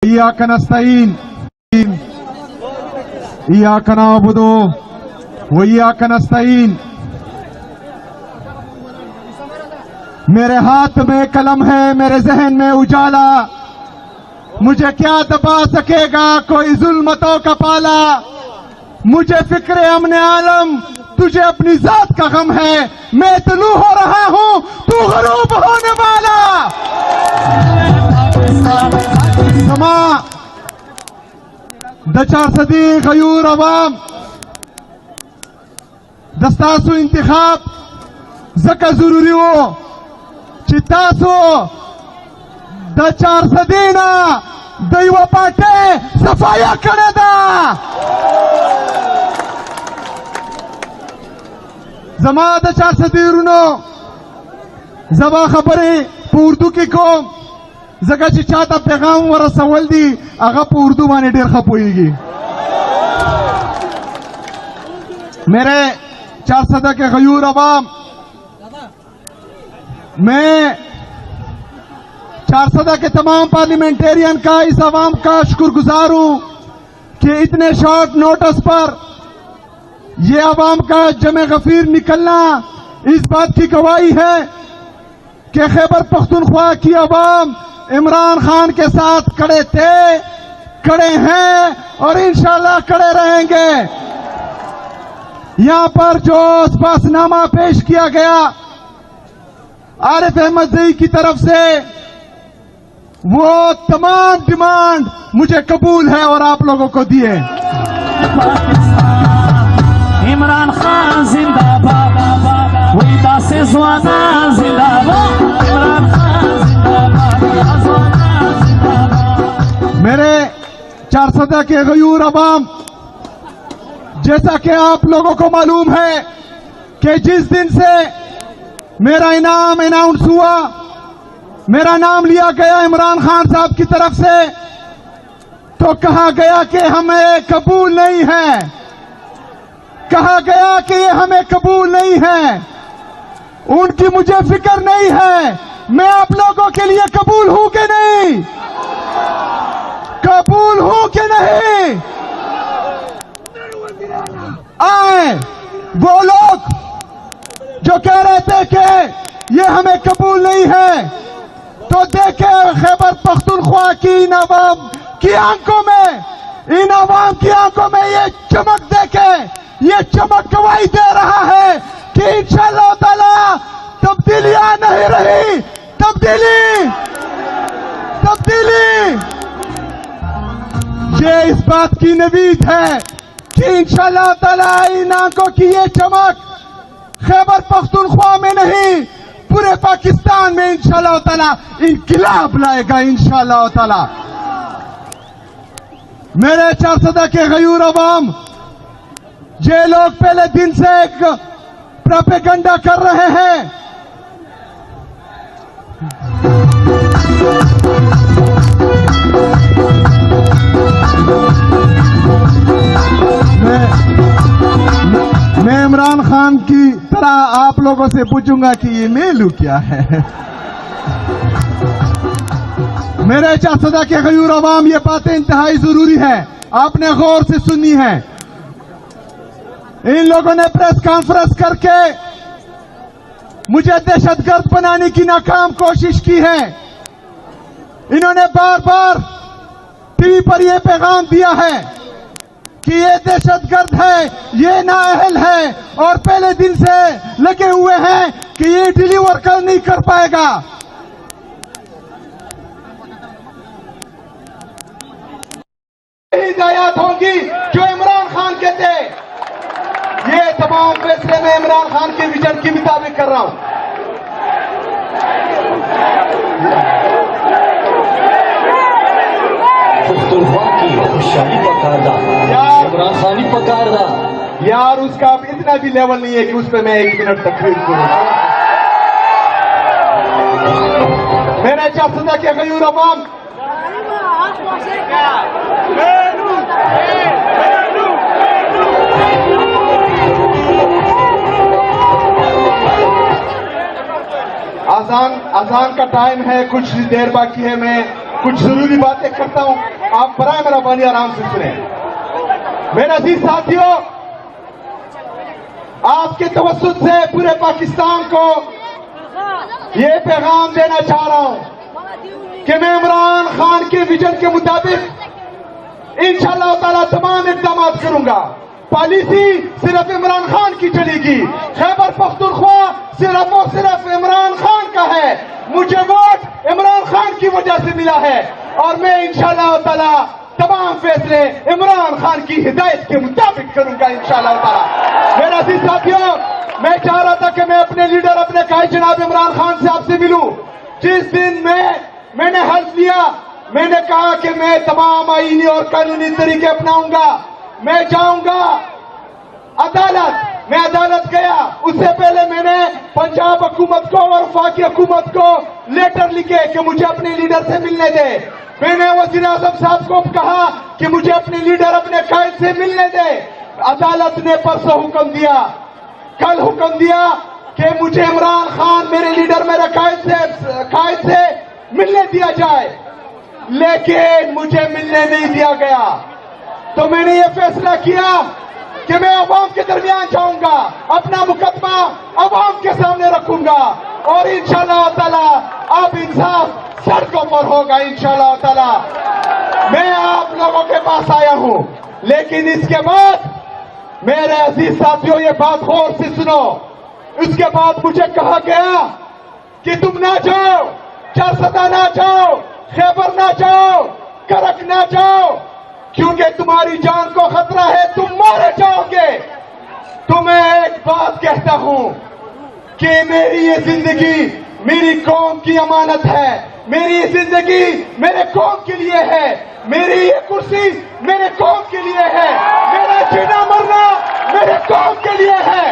إياك نستعين إياك نعبد وإياك نستعين. میرے ہاتھ میں قلم ہے، میرے ذہن میں اجالا، مجھے کیا دبا سکے گا کوئی ظلمتوں کا پالا. مجھے فکر امن عالم، تجھے اپنی ذات کا غم ہے. میں طلوع ہو رہا ہوں، تو غروب ہونے والا. سما د 400 غیور عوام دستاسو انتخاب زکه ضروری وو چې تاسو د 400 نه د یوه پارټۍ صفایه کړې ده. زما د 400 ورونو زما خبرې په اردو کې کوم، ځکه چې چاته پیغام ورسول دي هغه په اردو باندې ډېر ښه پوهېږي. میرے 400 کے غیور عوام، میں 400 کے تمام پارلیمنٹیرین کا، اس عوام کا شکر گزار ہوں کہ اتنے شارٹ نوٹس پر یہ عوام کا جمع غفیر نکلنا اس بات کی گواہی ہے کہ خیبر پختونخوا کی عوام عمران خان کے ساتھ کھڑے تھے، کھڑے ہیں اور انشاءاللہ کھڑے رہیں گے. یہاں پر جو اسپاس نامہ پیش کیا گیا عارف احمد زئی کی طرف سے، وہ تمام ڈیمانڈ مجھے قبول ہے اور آپ لوگوں کو دیے. عمران خان زندہ باد، وحیدہ سے زوانا زندہ باد، عمران خان زندہ باد، زوانا زندہ باد. میرے 400 کے غیور عوام، جیسا کہ آپ لوگوں کو معلوم ہے کہ جس دن سے میرا انعام اناؤنس ہوا، میرا نام لیا گیا عمران خان صاحب کی طرف سے، تو کہا گیا کہ ہمیں قبول نہیں ہے، کہا گیا کہ یہ ہمیں قبول نہیں ہے. ان کی مجھے فکر نہیں ہے، میں آپ لوگوں کے لیے قبول ہوں کہ نہیں؟ قبول ہوں کہ نہیں؟ آئے وہ لوگ جو کہہ رہے تھے کہ یہ ہمیں قبول نہیں ہے، تو دیکھیں خیبر پختونخوا کی ان عوام کی آنکھوں میں، ان عوام کی آنکھوں میں یہ چمک دیکھیں. یہ چمک گواہی دے رہا ہے کہ انشاءاللہ تعالی تبدیلیاں نہیں رہی، تبدیلی. یہ اس بات کی نوید ہے کہ انشاءاللہ تعالی ان آنکھوں کی یہ چمک خیبر پختونخوا میں نہیں، پورے پاکستان میں انشاءاللہ تعالی انقلاب لائے گا انشاءاللہ تعالی. میرے 400 کے غیور عوام، یہ لوگ پہلے دن سے ایک پروپیگنڈا کر رہے ہیں. میں عمران خان کی طرح آپ لوگوں سے پوچھوں گا کہ یہ میلو کیا ہے. میرے 400 کے غیور عوام، یہ باتیں انتہائی ضروری ہے، آپ نے غور سے سنی ہے. ان لوگوں نے پریس کانفرنس کر کے مجھے دہشت گرد بنانے کی ناکام کوشش کی ہے. انہوں نے بار بار ٹی وی پر یہ پیغام دیا ہے کہ یہ دہشت گرد ہے، یہ نااہل ہے، اور پہلے دن سے لگے ہوئے ہیں کہ یہ ڈیلیور نہیں کر پائے گا. ہدایات ہوں گی جو عمران خان کے تھے. یہ تمام فیصلے میں عمران خان کے ویژن کے مطابق کر رہا ہوں. پختونخوا کی خوشحالی پکاردا، عمران خانی پکاردا. یار اس کا اب اتنا بھی لیول نہیں ہے کہ اس پہ میں 1 منٹ تقریر کروں. میرے 400 کے غیور عوام، اذان کا ٹائم ہے، کچھ دیر باقی ہے. میں کچھ ضروری باتیں کرتا ہوں. آپ برائے مہربانی آرام سے سنیں. میرے عزیز ساتھیوں، آپ کے توسط سے پورے پاکستان کو یہ پیغام دینا چاہ رہا ہوں کہ میں عمران خان کے ویژن کے مطابق انشاءاللہ تعالی تمام اقدامات کروں گا. پالیسی صرف عمران خان کی چلے گی. خیبر پختونخوا صرف اور صرف عمران خان کا ہے. مجھے ووٹ عمران خان کی وجہ سے ملا ہے اور میں انشاءاللہ تعالی تمام فیصلے عمران خان کی ہدایت کے مطابق کروں گا انشاءاللہ تعالی. میرے عزیز ساتھیوں، میں چاہ رہا تھا کہ میں اپنے لیڈر، اپنے قائد جناب عمران خان سے آپ سے ملوں. جس دن میں نے حلف لیا، میں نے کہا کہ میں تمام آئینی اور قانونی طریقے اپناؤں گا. میں جاؤں گا عدالت. میں عدالت گیا. اس سے پہلے میں نے پنجاب حکومت کو اور وفاقی حکومت کو لیٹر لکھے کہ مجھے اپنے لیڈر سے ملنے دے. میں نے وزیر اعظم صاحب کو کہا کہ مجھے اپنے لیڈر، اپنے قائد سے ملنے دے. عدالت نے پرسوں حکم دیا، کل حکم دیا کہ مجھے عمران خان میرے لیڈر، میرے قائد سے ملنے دیا جائے. لیکن مجھے ملنے نہیں دیا گیا. تو میں نے یہ فیصلہ کیا کہ میں عوام کے درمیان جاؤں گا، اپنا مقدمہ عوام کے سامنے رکھوں گا اور انشاءاللہ تعالی اب انصاف سڑکوں پر ہوگا انشاءاللہ تعالی. میں آپ لوگوں کے پاس آیا ہوں، لیکن اس کے بعد میرے عزیز ساتھیوں یہ بات غور سے سنو. اس کے بعد مجھے کہا گیا کہ تم نہ جاؤ، چارسدہ نہ جاؤ، خیبر نہ جاؤ، کرک نہ جاؤ، کیونکہ تمہاری جان کو خطرہ ہے، تم مارے جاؤ گے. تو میں ایک بات کہتا ہوں کہ میری یہ زندگی میری قوم کی امانت ہے. میری یہ زندگی میرے قوم کے لیے ہے. میری یہ کرسی میرے قوم کے لیے ہے. میرا جینا مرنا میرے قوم کے لیے ہے.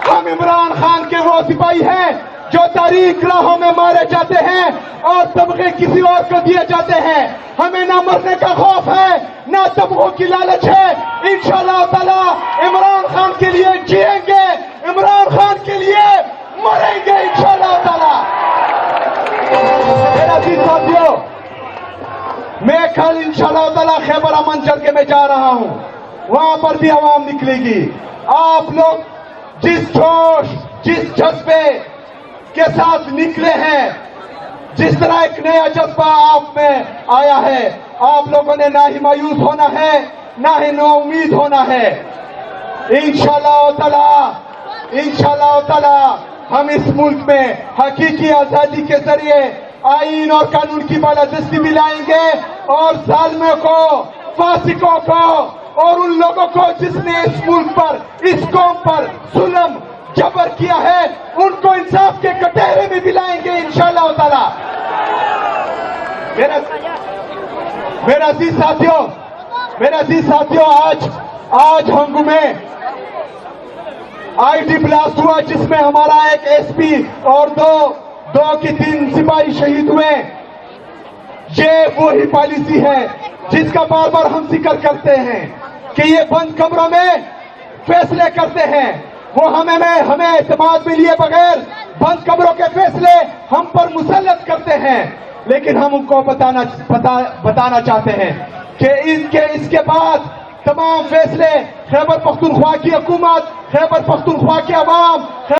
ہم عمران خان کے وہ سپاہی ہیں جو تاریخ راہوں میں مارے جاتے ہیں اور تمغے کسی اور کو دیے جاتے ہیں. ہمیں نہ مرنے کا خوف ہے، نہ تمغوں کی لالچ ہے. انشاءاللہ تعالی عمران خان کے لیے جیئیں گے، عمران خان کے لیے مریں گے انشاءاللہ تعالی. میرا عزیز ساتھیوں، میں کل انشاءاللہ تعالی خیبر امنچل کے میں جا رہا ہوں. وہاں پر بھی عوام نکلے گی. آپ لوگ جس جوش، جس جذبے کے ساتھ نکلے ہیں، جس طرح ایک نیا جذبہ آپ میں آیا ہے، آپ لوگوں نے نہ ہی مایوس ہونا ہے، نہ ہی نا امید ہونا ہے. انشاءاللہ تعالی ہم اس ملک میں حقیقی آزادی کے ذریعے آئین اور قانون کی بالادستی بھی لائیں گے اور ظالموں کو، فاسقوں کو اور ان لوگوں کو جس نے اس ملک پر، اس قوم پر ظلم جبر کیا ہے، ان کو انصاف کے کٹہرے میں بھی لائیں گے انشاءاللہ تعالی. میرے عزیز ساتھیوں، آج ہنگو میں آئی ٹی بلاسٹ ہوا جس میں ہمارا ایک ایس پی اور دو کی 3 سپاہی شہید ہوئے. یہ وہی پالیسی ہے جس کا بار بار ہم ذکر کرتے ہیں کہ یہ بند کمروں میں فیصلے کرتے ہیں. وہ ہمیں اعتماد میں لیے بغیر بند کمروں کے فیصلے ہم پر مسلط کرتے ہیں. لیکن ہم ان کو بتانا چاہتے ہیں کہ اس کے بعد تمام فیصلے خیبر پختونخوا کی حکومت، خیبر پختونخوا کے عوام